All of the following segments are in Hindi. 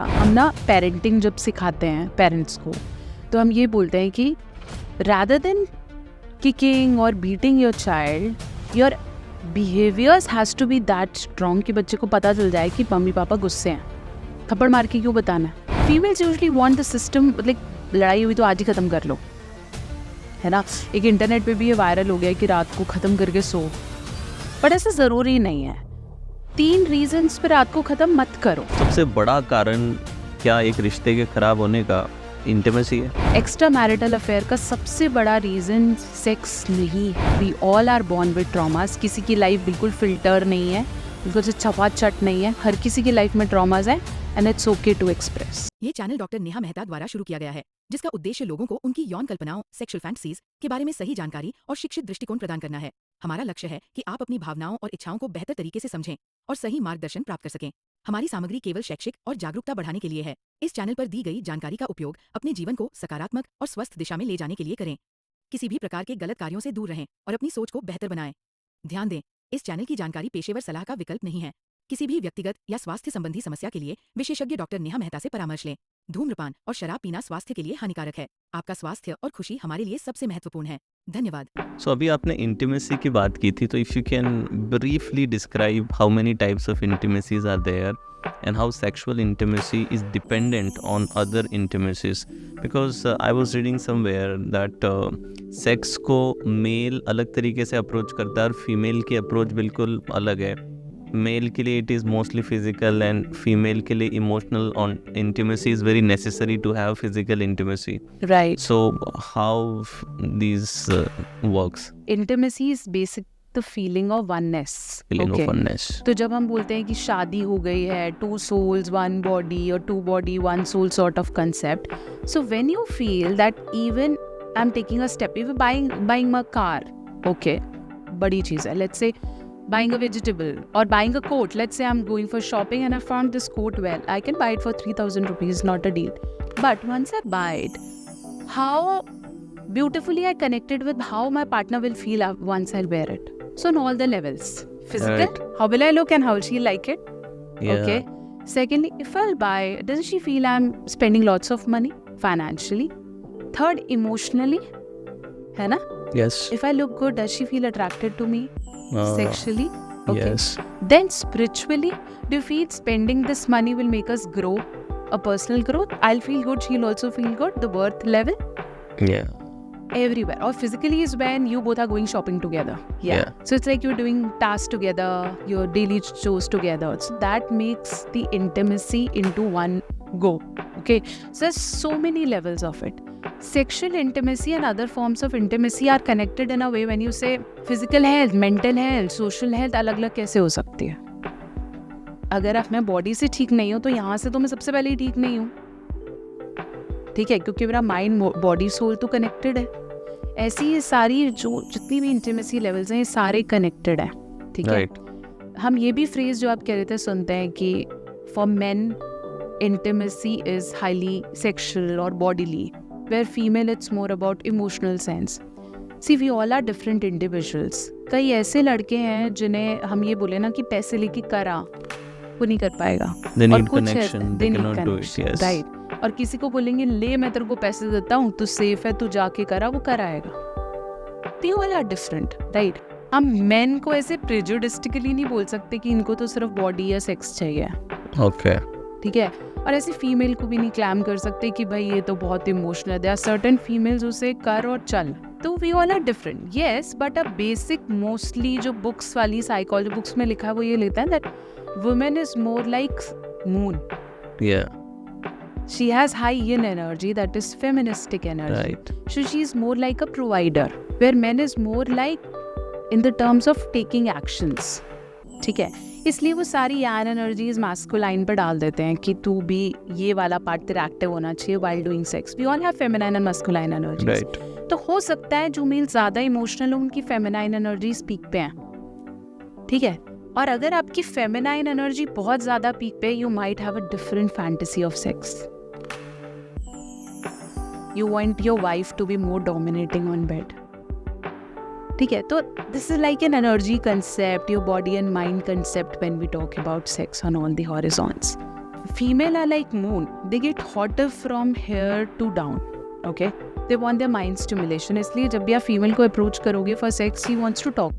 हम ना पेरेंटिंग जब सिखाते हैं पेरेंट्स को, तो हम ये बोलते हैं कि rather than kicking or beating your child, your behaviors has to be that strong कि बच्चे को पता चल जाए कि मम्मी पापा गुस्से हैं। थप्पड़ मार के क्यों बताना है? Females usually want the system, मतलब लड़ाई हुई तो आज ही ख़त्म कर लो, है ना। एक इंटरनेट पे भी ये वायरल हो गया कि रात को ख़त्म करके सो, बट ऐसा ज़रूरी नहीं है। 3 रीजंस पे रात को ख़त्म मत करो। सबसे बड़ा कारण क्या एक रिश्ते के ख़राब होने का इंटीमेसी है? एक्स्ट्रा मैरिटल अफेयर का सबसे बड़ा रीज़न सेक्स नहीं। We all are born with traumas. किसी की लाइफ बिल्कुल फिल्टर नहीं है, बिल्कुल से छपाचट नहीं है। हर किसी की लाइफ में ट्रॉमास है and it's okay to express. ये चैनल डॉक्टर नेहा मेहता द्वारा शुरू किया गया है, जिसका उद्देश्य लोगों को उनकी यौन कल्पनाओं, सेक्सुअल फैंटसीज के बारे में सही जानकारी और शिक्षित दृष्टिकोण प्रदान करना है। हमारा लक्ष्य है कि आप अपनी भावनाओं और इच्छाओं को बेहतर तरीके से समझें और सही मार्गदर्शन प्राप्त कर सकें। हमारी सामग्री केवल शैक्षिक और जागरूकता बढ़ाने के लिए है। इस चैनल पर दी गई जानकारी का उपयोग अपने जीवन को सकारात्मक और स्वस्थ दिशा में ले जाने के लिए करें। किसी भी प्रकार के गलत कार्यों से दूर रहें और अपनी सोच को बेहतर बनाएं। ध्यान दें, इस चैनल की जानकारी पेशेवर सलाह का विकल्प नहीं है। किसी भी व्यक्तिगत या स्वास्थ्य संबंधी समस्या के लिए विशेषज्ञ डॉक्टर नेहा मेहता से परामर्श लें। धूम्रपान और शराब पीना स्वास्थ्य के लिए हानिकारक है। आपका स्वास्थ्य और खुशी हमारे लिए सबसे महत्वपूर्ण है। धन्यवाद। सो अभी आपने इंटीमेसी की बात की थी, तो if you can briefly describe how many types of intimacies are there and how sexual intimacy is dependent on other intimacies, because I was reading somewhere that sex को मेल अलग तरीके से अप्रोच करता है और फीमेल की अप्रोच बिल्कुल अलग है। मेल के लिए it is mostly physical and female के लिए emotional on intimacy is very necessary to have physical intimacy, right. So how this works? Intimacy is basic the feeling of oneness. Feeling of oneness. तो जब हम बोलते हैं कि शादी हो गई है, 2 souls 1 body और 2 body 1 soul sort of concept, so when you feel that even I'm taking a step, if buying a car, okay, बड़ी चीज़ है, let's say buying a vegetable or buying a coat, let's say I'm going for shopping and I found this coat, well, I can buy it for 3,000 rupees, not a deal. But once I buy it, how beautifully I connected with how my partner will feel once I'll wear it. So on all the levels, physical, Right. how will I look and how will she like it? Yeah. Okay. Secondly, if I'll buy, doesn't she feel I'm spending lots of money financially? Third, emotionally, है ना? Yes. If I look good, does she feel attracted to me sexually? Okay. Yes. Then spiritually, do you feel spending this money will make us grow, a personal growth? I'll feel good, she'll also feel good, the worth level. Yeah. Everywhere. Or physically is when you both are going shopping together. Yeah. So it's like you're doing tasks together, your daily chores together. So that makes the intimacy into one go. Okay. So there's so many levels of it. Sexual intimacy and other forms of intimacy are connected in a way when you say physical health, mental health, social health अलग-अलग कैसे हो सकती है? अगर आप मैं बॉडी से ठीक नहीं हूँ तो यहाँ से तो मैं सबसे पहले ही ठीक नहीं हूँ, ठीक है, क्योंकि मेरा माइंड बॉडी सोल तो कनेक्टेड है। ऐसी ये सारी जो जितनी भी इंटीमेसी लेवल्स हैं ये सारे कनेक्टेड हैं, ठीक है। हम ये भी फ्रेज जो आप कह रहे थे सुनते हैं कि for men intimacy is highly sexual और bodily, where female it's more about emotional sense. See we all are different individuals. कई ऐसे लड़के हैं जिन्हें हम ये बोले ना कि पैसे लेके करा, वो नहीं कर पाएगा। और कुछ राइट। और किसी को बोलेंगे ले मैं तेरे को पैसे देता हूँ, तू सेफ है, तू जाके करा, वो कराएगा। They all are different, right? हम मेन को ऐसे प्रेजुडिस्टिकली नहीं बोल सकते कि इनको तो सिर्फ बॉडी या सेक्स चाहिए, Okay. ठीक है। और ऐसे फीमेल को भी नहीं क्लैम कर सकते कि भाई ये तो बहुत इमोशनल है। देयर आर सर्टेन फीमेल्स उसे कर और चल। तो we all are different, yes, but a basic mostly जो बुक्स वाली साइकोलॉजी बुक्स में लिखा है वो ये लेता है that women is more like moon. Yeah. She has high yin energy, that is feministic energy. Right. So she is more like a provider, where men is more like in the terms of taking actions. ठीक है, इसलिए वो सारी यान एनर्जीज मैस्कुलाइन पर डाल देते हैं कि तू भी ये वाला पार्ट तेरा एक्टिव होना चाहिए while doing sex. We all have feminine and masculine energies. Right. तो हो सकता है जो मेल ज़्यादा इमोशनल हो उनकी फेमिनाइन एनर्जीज पीक पे हैं, ठीक है। और अगर आपकी फेमिनाइन एनर्जी बहुत ज़्यादा पीक पे, you might have a different fantasy of sex. You want your wife to be more dominating on bed, ठीक है। तो this is like an energy concept, your body and mind concept when we talk about sex on all the horizons. female are like moon, they get hotter from here to down. Okay, they want their mind stimulation. इसलिए जब भी आप फीमेल को अप्रोच करोगे for sex, he wants to talk.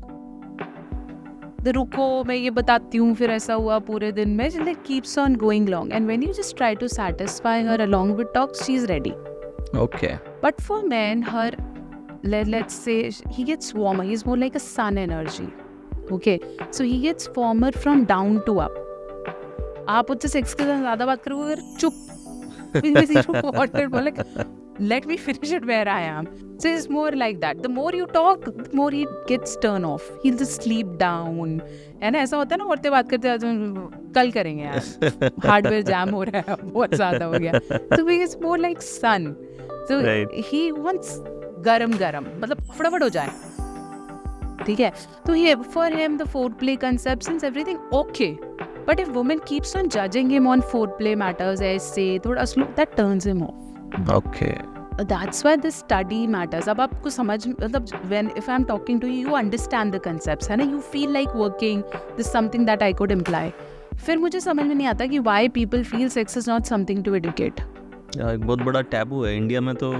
तो रुको मैं ये बताती हूँ, फिर ऐसा हुआ पूरे दिन में, like keeps on going long, and when you just try to satisfy her along with talks, she's ready. Okay. But for men, her let's say he gets warmer. He's more like a sun energy. Okay, so he gets warmer from down to up. आप उससे सेक्स के साथ ज़्यादा बात करोगे, अगर चुप like, let me finish it where I am. So it's more like that. The more you talk, the more he gets turn off. He'll just sleep down. है ना, ऐसा होता है ना, औरतें बात करते हैं, कल करेंगे यार, हार्डवेयर जैम हो रहा है, बहुत ज़्यादा हो गया. So it's more like sun. So Right. he wants गरम गरम, मतलब फटाफट हो जाए. ठीक है, तो ये for him the foreplay concepts and everything okay, but if woman keeps on judging him on foreplay matters ऐसे थोड़ा slow, that turns him off. Okay. That's why this study matters. अब आपको समझ, मतलब when if I'm talking to you, you understand the concepts, है ना, you feel like working, this is something that I could imply. फिर मुझे समझ में नहीं आता कि why people feel sex is not something to educate. एक बहुत बड़ा टैबू है इंडिया में, तो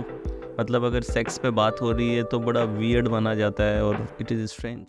मतलब अगर सेक्स पे बात हो रही है तो बड़ा वियर्ड माना जाता है और इट इज़ स्ट्रेंज.